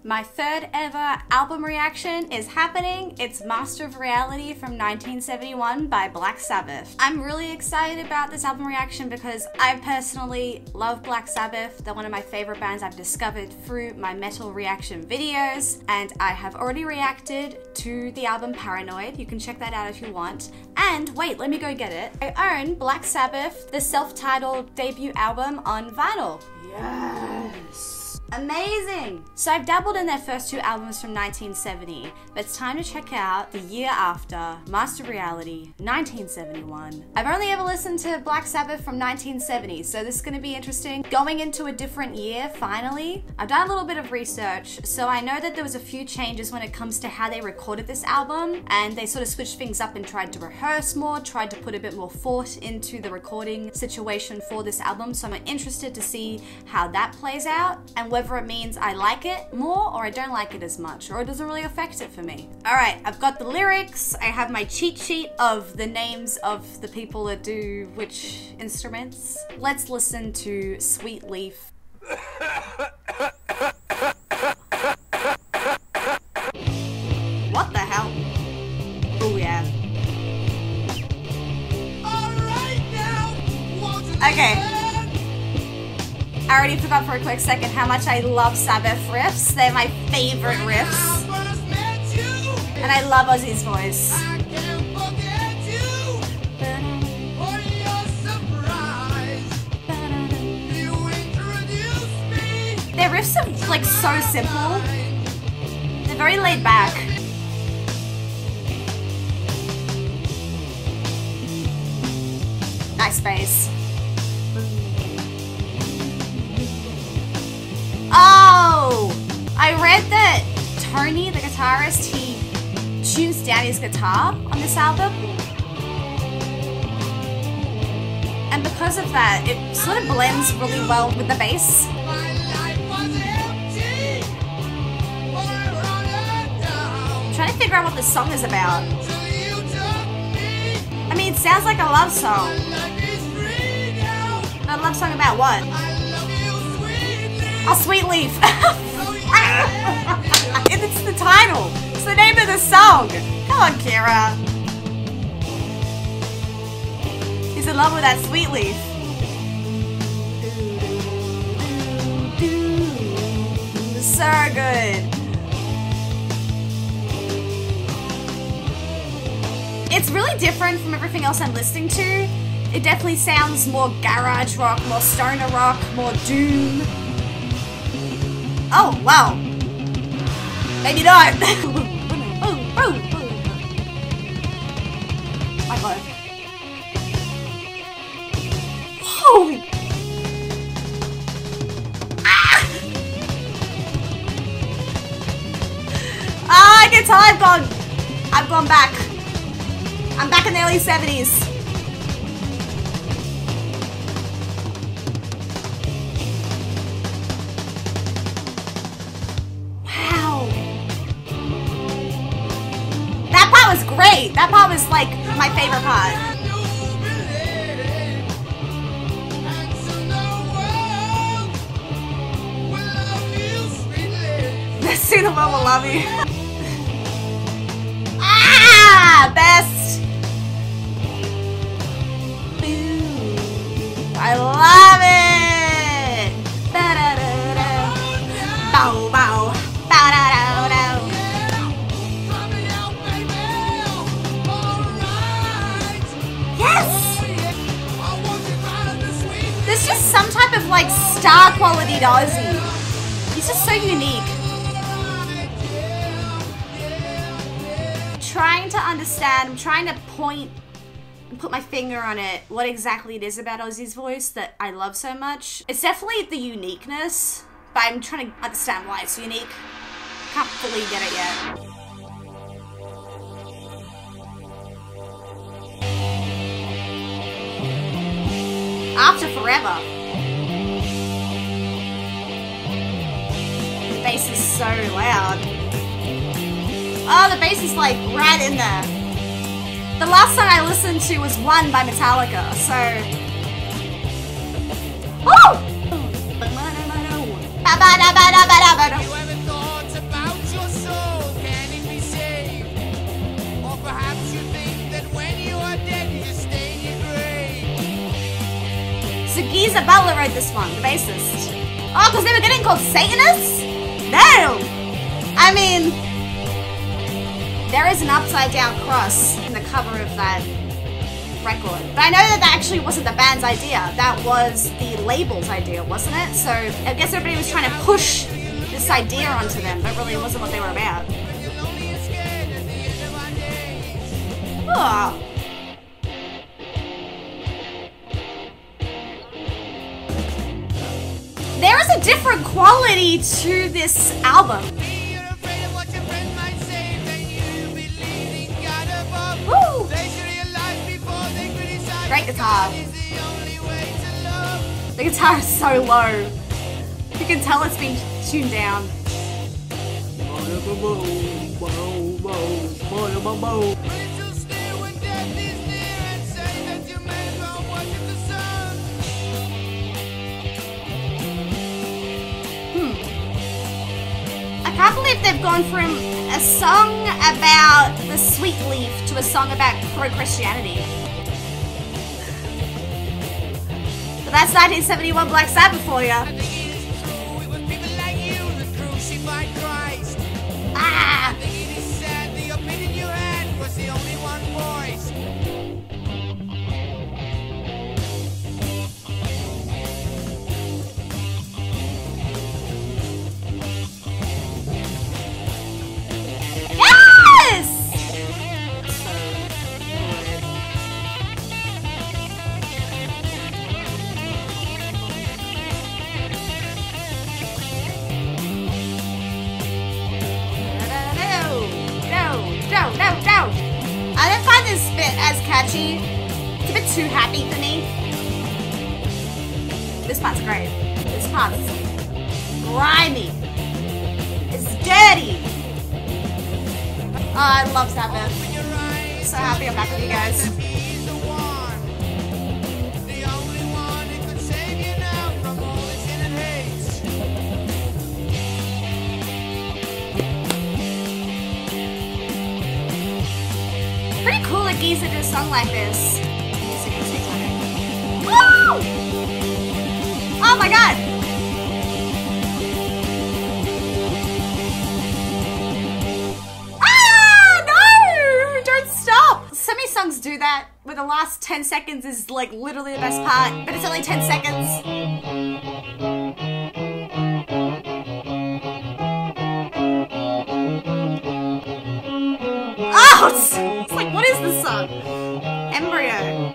My third ever album reaction is happening. It's Master of Reality from 1971 by Black Sabbath. I'm really excited about this album reaction because I personally love Black Sabbath. They're one of my favorite bands I've discovered through my metal reaction videos, and I have already reacted to the album Paranoid. You can check that out if you want. And wait, let me go get it. I own Black Sabbath, the self-titled debut album on vinyl. Yes! Amazing! So I've dabbled in their first two albums from 1970, but it's time to check out the year after, Master of Reality, 1971. I've only ever listened to Black Sabbath from 1970, so this is going to be interesting. Going into a different year, finally. I've done a little bit of research, so I know that there was a few changes when it comes to how they recorded this album, and they sort of switched things up and tried to rehearse more, tried to put a bit more thought into the recording situation for this album, so I'm interested to see how that plays out, and whether it means I like it more or I don't like it as much, or it doesn't really affect it for me. Alright, I've got the lyrics, I have my cheat sheet of the names of the people that do which instruments. Let's listen to Sweet Leaf. What the hell? Oh yeah. Okay. I already forgot for a quick second how much I love Sabbath riffs. They're my favorite riffs. And I love Ozzy's voice. Their riffs are like so simple. They're very laid back. Nice bass. Oh! I read that Tony, the guitarist, he tunes down his guitar on this album. And because of that, it sort of blends really well with the bass. I'm trying to figure out what this song is about. I mean, it sounds like a love song. A love song about what? Oh, Sweet Leaf. It's the title. It's the name of the song. Come on, Kira. He's in love with that Sweet Leaf. So good. It's really different from everything else I'm listening to. It definitely sounds more garage rock, more stoner rock, more doom. Oh, wow. Maybe not. My God. Holy. I can tell I've gone back. I'm back in the early 70s. Was great. That part was like my favorite part. Soon the world will love you. Ah, best. I love it. Bow bow. Bow da da da. There's just some type of like star quality to Ozzy. He's just so unique. Trying to understand, I'm trying to point and put my finger on it, what exactly it is about Ozzy's voice that I love so much. It's definitely the uniqueness, but I'm trying to understand why it's unique. Can't fully get it yet. After Forever. The bass is so loud. Oh, the bass is like right in there. The last song I listened to was One by Metallica, so... Woo! Geezer Butler wrote this one, the bassist. Oh, because they were getting called Satanists? No! I mean, there is an upside down cross in the cover of that record. But I know that that actually wasn't the band's idea. That was the label's idea, wasn't it? So I guess everybody was trying to push this idea onto them, but really it wasn't what they were about. Oh. There is a different quality to this album. Woo! Great guitar. The guitar is so low. You can tell it's been tuned down. I can't believe they've gone from a song about the sweet leaf to a song about pro-Christianity. But that's 1971 Black Sabbath for you. Ah! I don't find this bit as catchy. It's a bit too happy for me. This part's great. This part's grimy. It's dirty. Oh, I love Sabbath. So happy I'm back with you guys. Pretty cool that Geezer did a song like this. Woo! Oh my god! Ah! No! Don't stop! So many songs do that, where the last 10 seconds is like literally the best part, but it's only 10 seconds. Oh! It's like, what is this song? Embryo.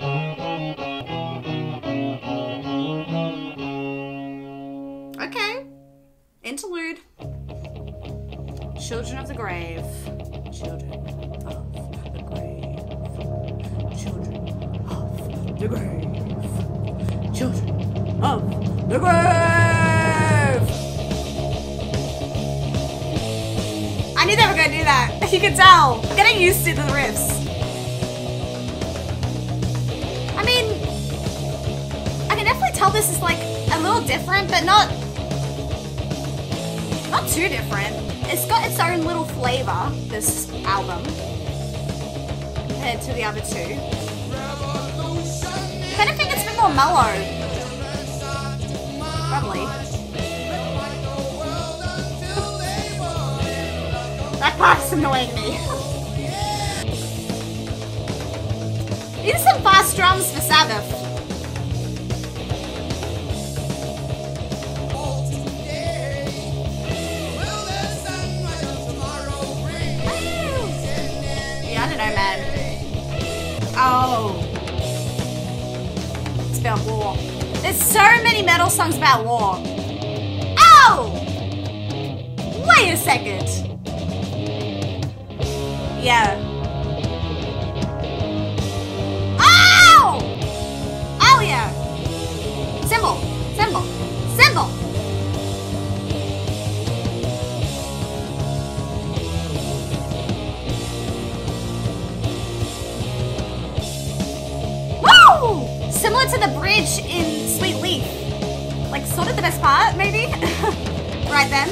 Okay. Interlude. Children of the grave. Children of the grave. Children of the grave. Children of the grave. I knew they were gonna do that. You can tell. I'm getting used to the riffs. I mean, I can definitely tell this is like a little different, but not too different. It's got its own little flavor, this album, compared to the other two. I kind of think it's a bit more mellow. Probably. That part's annoying me. These are some fast drums for Sabbath. Yeah, I don't know, man. Oh. It's about war. There's so many metal songs about war. Oh! Wait a second. Yeah. Oh! Oh yeah. Symbol. Symbol. Symbol. Woo! Similar to the bridge in Sweet Leaf. Like sort of the best part, maybe? Right then.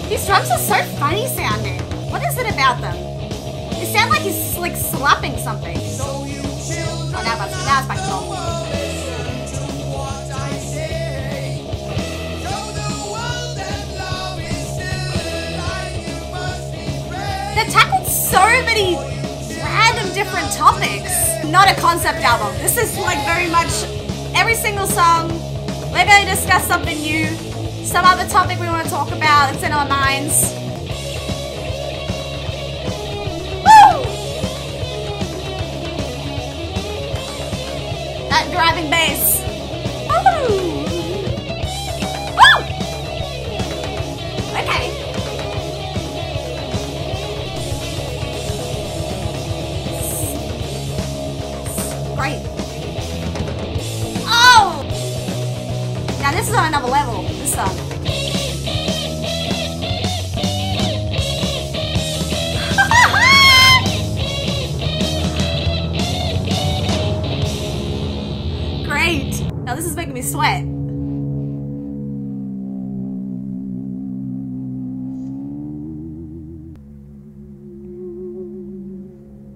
These drums are so funny sounding. What is it about them? They sound like he's like slapping something. Oh, now it's back to normal. tackled so many random different topics. Not a concept album. This is like very much every single song. We're going to discuss something new, some other topic we want to talk about. It's in our minds. Woo! That driving bass. Woo! Woo! Okay. Great. Oh! Now this is on another level, this song. Great. Now this is making me sweat.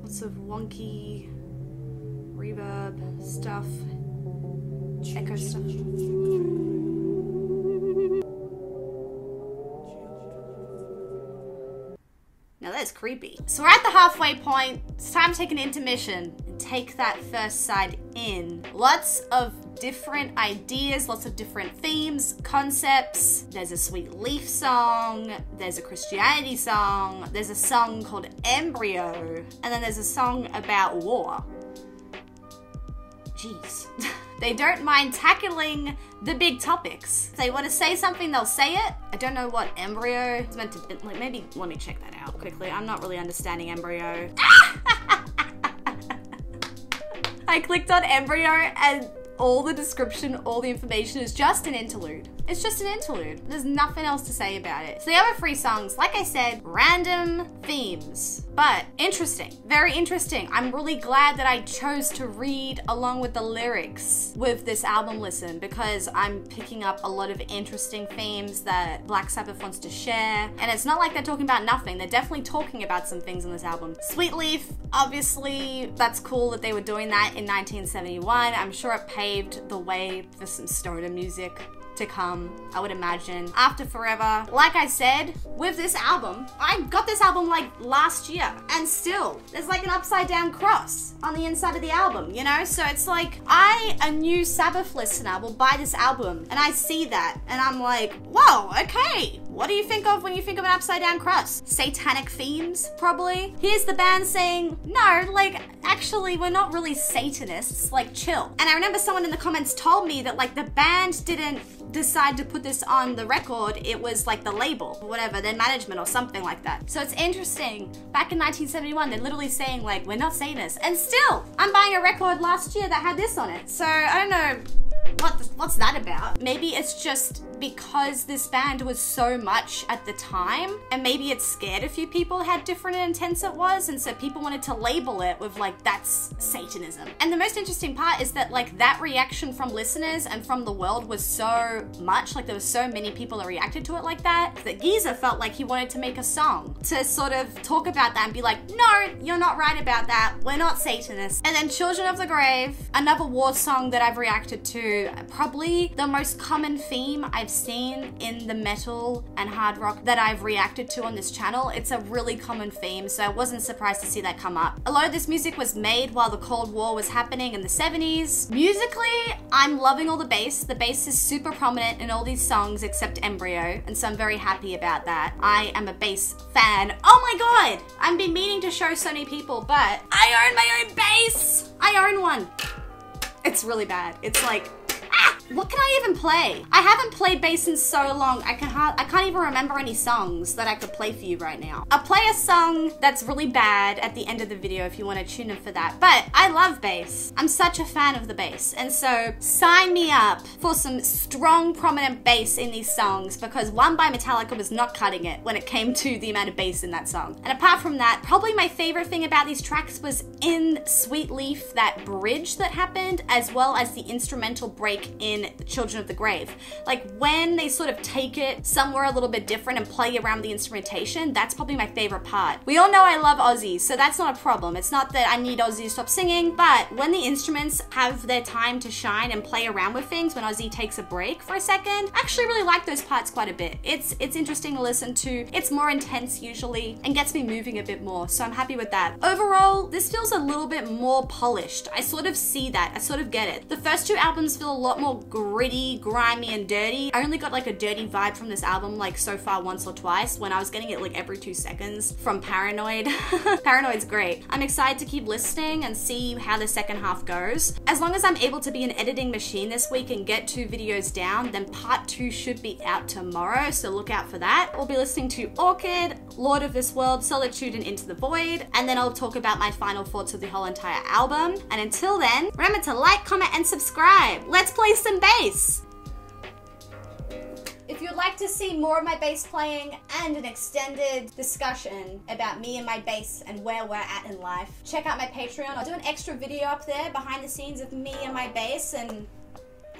Lots of wonky reverb stuff, echo stuff. Now that's creepy. So we're at the halfway point. It's time to take an intermission and take that first side in. Lots of different ideas, lots of different themes, concepts. There's a Sweet Leaf song, there's a Christianity song, there's a song called Embryo, and then there's a song about war. Jeez. They don't mind tackling the big topics. If they want to say something, they'll say it. I don't know what Embryo is meant to be. Like, maybe let me check that out quickly. I'm not really understanding Embryo. I clicked on Embryo and all the description, all the information is just an interlude. It's just an interlude. There's nothing else to say about it. So the other 3 songs, like I said, random themes, but interesting, very interesting. I'm really glad that I chose to read along with the lyrics with this album listen because I'm picking up a lot of interesting themes that Black Sabbath wants to share. And it's not like they're talking about nothing. They're definitely talking about some things in this album. Sweet Leaf, obviously, that's cool that they were doing that in 1971. I'm sure it paved the way for some stoner music to come, I would imagine. After Forever, like I said, with this album, I got this album like last year, and still, there's like an upside down cross on the inside of the album, you know? So it's like, I, a new Sabbath listener, will buy this album, and I see that, and I'm like, whoa, okay. What do you think of when you think of an upside down cross? Satanic themes, probably? Here's the band saying, no, like, actually, we're not really Satanists, like, chill. And I remember someone in the comments told me that, like, the band didn't decide to put this on the record, it was like the label, or whatever, their management or something like that. So it's interesting. Back in 1971, they're literally saying, like, we're not Satanists. And still, I'm buying a record last year that had this on it. So I don't know what's that about. Maybe it's just because this band was so much at the time, and maybe it scared a few people how different and intense it was, and so people wanted to label it with like, that's Satanism. And the most interesting part is that like that reaction from listeners and from the world was so much, like there were so many people that reacted to it like that Geezer felt like he wanted to make a song to sort of talk about that and be like, no, you're not right about that, we're not Satanists. And then Children of the Grave, another war song that I've reacted to, probably the most common theme I've seen in the metal and hard rock that I've reacted to on this channel. It's a really common theme, so I wasn't surprised to see that come up. A lot of this music was made while the Cold War was happening in the 70s. Musically, I'm loving all the bass. The bass is super prominent in all these songs except Embryo, and so I'm very happy about that. I am a bass fan. Oh my god! I've been meaning to show so many people, but I own my own bass! I own one. It's really bad. It's like, what can I even play? I haven't played bass in so long, I can't even remember any songs that I could play for you right now. I'll play a song that's really bad at the end of the video if you want to tune in for that, but I love bass. I'm such a fan of the bass, and so sign me up for some strong, prominent bass in these songs, because One by Metallica was not cutting it when it came to the amount of bass in that song. And apart from that, probably my favorite thing about these tracks was in Sweet Leaf, that bridge that happened, as well as the instrumental break in in Children of the Grave. Like when they sort of take it somewhere a little bit different and play around the instrumentation, that's probably my favorite part. We all know I love Ozzy, so that's not a problem. It's not that I need Ozzy to stop singing, but when the instruments have their time to shine and play around with things, when Ozzy takes a break for a second, I actually really like those parts quite a bit. It's interesting to listen to. It's more intense usually and gets me moving a bit more, so I'm happy with that. Overall, this feels a little bit more polished. I sort of see that. I sort of get it. The first two albums feel a lot more gritty, grimy, and dirty. I only got like a dirty vibe from this album like so far once or twice, when I was getting it like every 2 seconds from Paranoid. Paranoid's great. I'm excited to keep listening and see how the second half goes. As long as I'm able to be an editing machine this week and get 2 videos down, then part 2 should be out tomorrow, so look out for that. We'll be listening to Orchid, Lord of this World, Solitude, and Into the Void, and then I'll talk about my final thoughts of the whole entire album. And until then, remember to like, comment, and subscribe. Let's play some bass! If you'd like to see more of my bass playing and an extended discussion about me and my bass and where we're at in life, check out my Patreon. I'll do an extra video up there behind the scenes of me and my bass and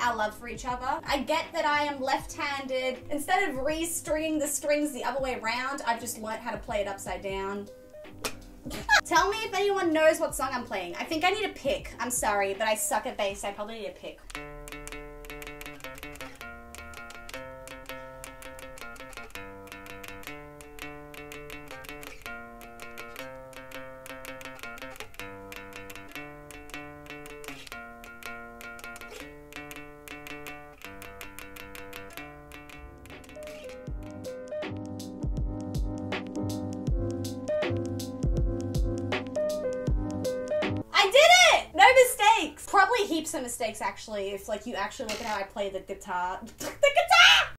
our love for each other. I get that I am left-handed. Instead of re-stringing the strings the other way around, I've just learnt how to play it upside down. Tell me if anyone knows what song I'm playing. I think I need a pick. I'm sorry, but I suck at bass. I probably need a pick. I did it! No mistakes! Probably heaps of mistakes actually, if like you actually look at how I play the guitar.